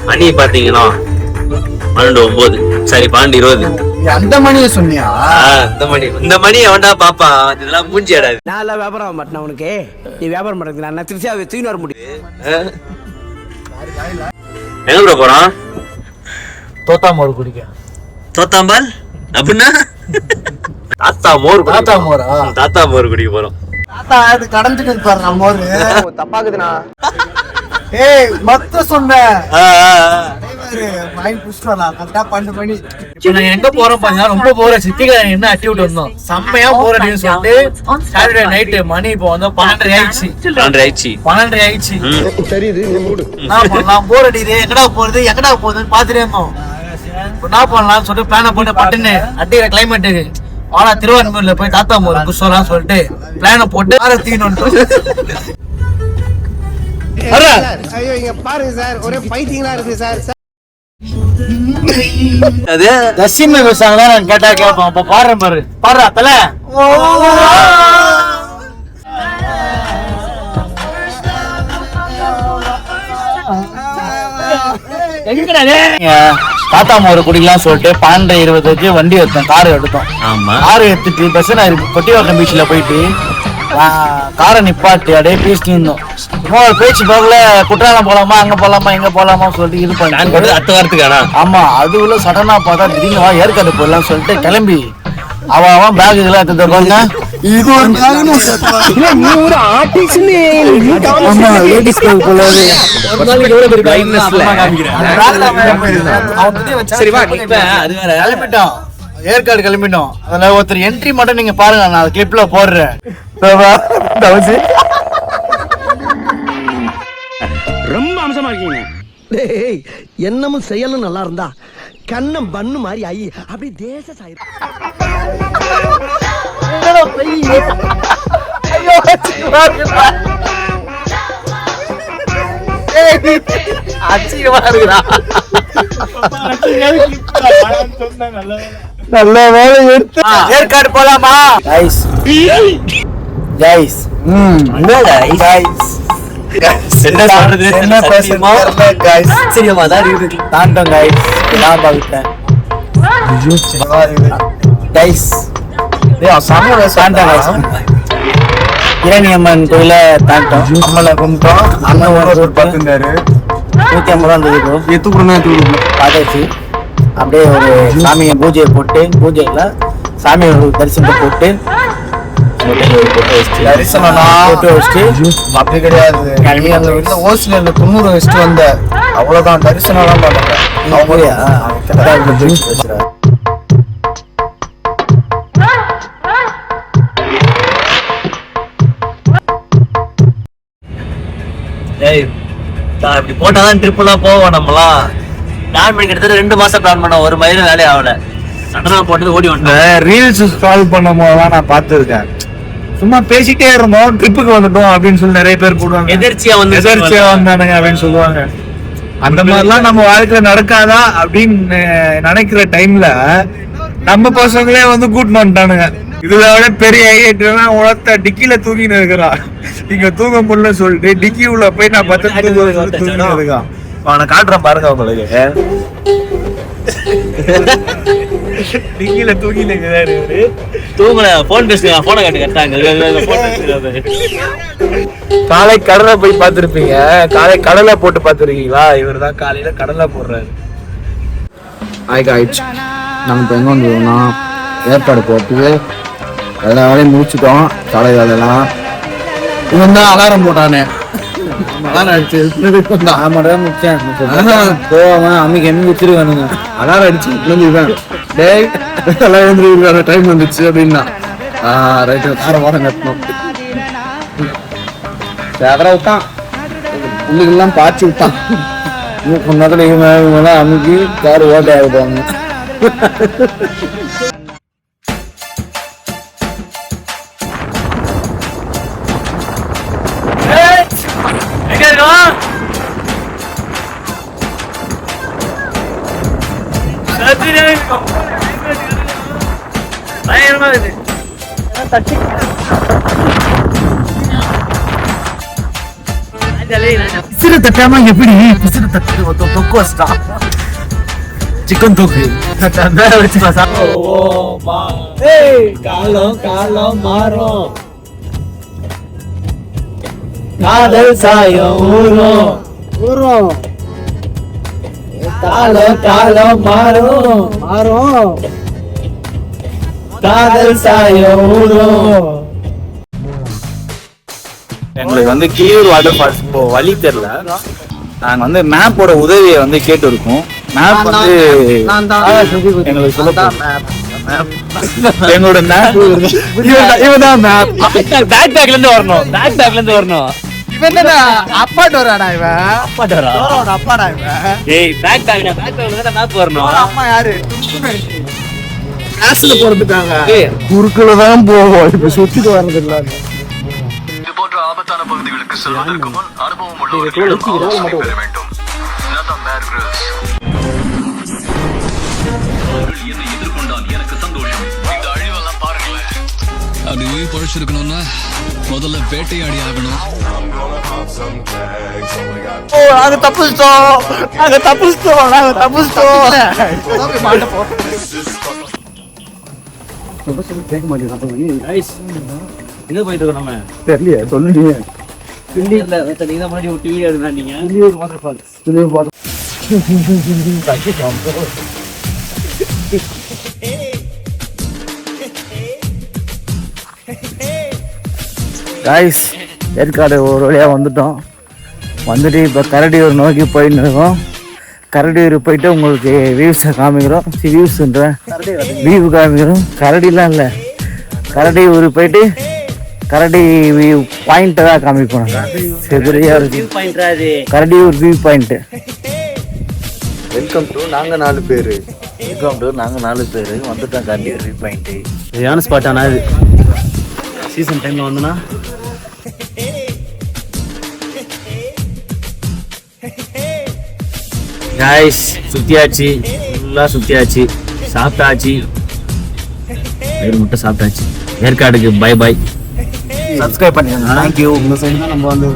மணி பாத்தீங்கன்னா 12:09. சரி 12:20. அந்த மணியை சொன்னியா? இந்த மணி எவன்டா பாப்பா? இதெல்லாம் மூஞ்சி ஆடாது. நான் எல்லாம் வியாபாரம் மாட்டேன் உனக்கு. நீ வியாபாரம் பண்ணுறது நான் திருச்சியாக தூக்கின்னு வர முடியும். எங்க ப்ரோ போறோம்? தோத்தாமோர் குடிக்க. தோத்தாம்பால் அப்படின்னா தாத்தா மோர் குடிக்க போறோம். தாத்தா அது கடந்துட்டு இருப்பாரு நம்ம மோர். தப்பாக்குதுண்ணா. ஏய் மொத்த சொன்ன மைண்ட் புஷ் பண்ணலாம். கரெக்டா 12 மணி. நான் எங்க போறோம் பாத்தீங்கன்னா ரொம்ப போற சித்திகா என்ன ஆக்டிவிட்டி வந்தோம். செம்மையா போற அப்படின்னு சொல்லிட்டு சாட்டர்டே நைட் மணி இப்போ வந்து 12:30 ஆயிடுச்சு. தெரியுது நான் போர் அடிக்குது. எங்கடா போகுதுன்னு பாத்துட்டே இருந்தோம். என்ன பண்ணலாம்னு சொல்லிட்டு பிளான போட்டு பட்டுன்னு அடிக்கிற கிளைமேட்டுக்கு ஆனா திருவாரூர்ல போய் தாத்தா மோர் குஷோலாம் சொல்லிட்டு பிளான போட்டு தீனு. ஐயோ இங்க பாருங்க சார், ஒரே பைத்தியங்களா இருக்கு சார். அது தசிம பேசாங்களா நான் கேட்டா கேட்போம். அப்ப பாடுற தல தாத்தா மோர் குடிக்கலாம் சொல்லிட்டு 12:20 வண்டி எடுத்தோம். கார் எடுத்துட்டு பஸ் கொட்டிவாக்கம் பீச்ல போயிட்டு காரை நிப்பாட்டி அப்படியே பேசிட்டு இருந்தோம். சும்மா ஒரு பேச்சு போகல. குற்றாலம் போலாமா, அங்க போலாமா, எங்க போலாமா சொல்லிட்டு இது பண்ணி அடுத்த வாரத்துக்கானா? ஆமா, அதுக்குள்ள சடனா பார்த்தா திடீர்னு வா ஏற்காடு போயிடலாம் சொல்லிட்டு கிளம்பி அவன் பேக் இதெல்லாம் எடுத்து பாருங்க. இது ஒரு ஏற்காடு கிளம்பிட்டோம். அதுல ஒருத்தர் என்ட்ரி மட்டும் நீங்க பாருங்க, நான் கிளிப்ல போடுறேன். ரொம்ப அம்சமா இருக்கீங்க. என்னமும் செயலும் நல்லா இருந்தா கண்ணம் பண்ணு மாதிரி ஐ அப்படி தேச சாயிரும். நல்ல வேலை எடுத்து ஏற்காடு போலாமா? இரணியம்மன் கோயில தாண்டோம். அம்மனை கும்பிட்டோம். அண்ணன் ஒரு 150 பாதாச்சு. அப்படியே ஒரு சாமியை பூஜையை போட்டு பூஜையில சாமியை தரிசனத்தை போட்டு தரிசனம் போட்டு வச்சுட்டு அப்படி கிடையாது. கிளம்பி அங்க வீட்டுல ஹோஸ்டல்ல 90 வச்சுட்டு வந்த அவ்வளவுதான். தரிசனம் எல்லாம் பண்ணல. இப்படி போட்டாதான் ட்ரிப் எல்லாம் போவோம். நம்மளாம் பிளான் பண்ணி கிட்டத்தட்ட 2 மாசம் பிளான் பண்ணோம். ஒரு மயிலும் வேலையே ஆகல. சடனா போட்டு ஓடி வந்தேன். ரீல்ஸ் ஸ்க்ரால் பண்ணும் போதுதான் நான் பார்த்துருக்கேன். சும்மா பேசிட்டே இருந்தோம், ட்ரிப்புக்கு வந்துட்டோம் அப்படின்னு சொல்லி நிறைய பேர் போடுவாங்க. எதிர்ச்சியா வந்தானுங்க அப்படின்னு சொல்லுவாங்க. அந்த மாதிரிலாம் நம்ம வாழ்க்கையில நடக்காதா அப்படின்னு நினைக்கிற டைம்ல நம்ம பசங்களே வந்து கூட்டின்னு வந்துட்டானுங்க. இதுல விட பெரிய ஐடியா உலகத்தை டிக்கில தூங்கின்னு இருக்கிறான். இங்க தூங்க முடியல சொல்லிட்டு டிக்கி உள்ள போய் நான் 10 தூங்கின்னு இருக்கான். அவனை காட்டுறேன் பாருங்க உங்களுக்கு. டிக்கில தூங்கின்னு தூங்கல. போன் பேசுங்க. போனை காட்டு கட்டாங்க. காலை கடலை போய் பார்த்துருப்பீங்க. காலை கடலை போட்டு பார்த்துருக்கீங்களா? இவர் தான் காலையில கடலை போடுறாரு. ஆயிடுச்சு. நாங்கள் இப்போ எங்கே வந்துருவோம்னா ஏற்காடு போட்டு எல்லா வேலையும் முடிச்சுட்டோம். காலை வேலையெல்லாம் இவன் தான் அலாரம் போட்டானே. அலாரம் அடிச்சு முடிச்சேன். போவாம அன்னைக்கு என்ன வச்சிருக்கானுங்க. அலாரம் அடிச்சு எழுந்திருக்கேன். டேய் எல்லாம் எழுந்திருக்கான டைம் வந்துச்சு அப்படின்னா ரைட்டு காரை ஓரம் கட்டணும். அதெல்லாம் விட்டான். புள்ளிகள்லாம் பாய்ச்சி விட்டான். கொஞ்ச நேரத்தில் இவங்கெல்லாம் அமுக்கி கார் ஓட்டை ஆகிடுவாங்க. தட்டாம எப்படி பிசுறு தட்டு தொக்கு வச்சிட்டான். சிக்கன் தொக்கு வச்சு காலம் காலம் மாறும், காதல் சாயம் ஊரும் ஊரும், காலம் காலம் மாறும் மாறும், காதல் சாயம் ஊரும். எங்களுக்கு வந்து கிளியூர் வாட்டர் ஃபால்ஸ் இப்போ வழி தெரியல. நாங்க வந்து மேப்போட உதவியை வந்து கேட்டு இருக்கோம். மேப் வந்து எங்களுக்கு சொல்ல எங்களோட மேப் இவன் மேப் பேக் பேக்ல இருந்து வரணும், பேக் பேக்ல இருந்து வரணும். இவன் அப்பாட்ட வராடா, இவன் அப்பாட்ட வரா, அப்பாடா இவன். ஏய் பேக் பேக்ல தான் மேப் வரணும். அம்மா யாரு கிளாஸ்ல போறதுக்காக குறுக்குல தான் போவோம். இப்ப சுத்திட்டு வர்றது இல்ல. இது போன்ற ஆபத்தான பகுதிகளுக்கு செல்வதற்கு முன் அனுபவம் உள்ளவர்களிடம் ஆலோசனை பெற வேண்டும். நதம் பேர் கிரில்ஸ். என்னை எதிர்கொண்டால் எனக்கு சந்தோஷம். இந்த அழிவெல்லாம் பாருங்களேன். அப்படி உயிர் பழிச்சிருக்கணும்னா முதல்ல வேட்டையாடி ஆகணும். நாங்க தப்பிச்சிட்டோம், நாங்க தப்பிச்சிட்டோம், நாங்க தப்பிச்சிட்டோம். எங்க போயிட்டு இருக்கோம் நம்ம? தெரியலையே, சொல்லுங்க. இல்ல நீங்க தான் முன்னாடி ஒரு டிவி எடுத்தாங்க. வாட்டர் ஃபால்ஸ் காய்ஸ், ஏற்காடு ஒரு வழியா வந்துட்டோம். வந்துட்டு இப்போ கரடியூர் நோக்கி போயின்னு இருக்கோம். கரடியூர் போயிட்டு உங்களுக்கு வியூஸை காமிக்கிறோம். வியூஸ்ன்ற வியூ காமிக்கிறோம். கரடிலாம் இல்லை, கரடியூர் போயிட்டு கரடி வியூ பாயிண்ட்டை தான் காமிப்போம். சரியா இருக்கு Karadiyur view point. Welcome to நாங்கள் 4 பேர். வெல்கம் டு நாங்கள் 4 பேர் வந்துட்டோம் கரடியூர் வியூ பாயிண்ட். சரியான ஸ்பாட். ஆனால் அது சீசன் டைம்ல வந்தோன்னா காய்ஸ் சுத்தியாச்சு, ஃபுல்லா சுத்தியாச்சு, சாப்பிட்டாச்சு, முட்டை சாப்பிட்டாச்சு. ஏற்காடுக்கு பை பை. சப்ஸ்கிரைப் பண்ணிக்கோங்க. தேங்க்யூ. உங்கள் சைடு தான் நம்ம வந்து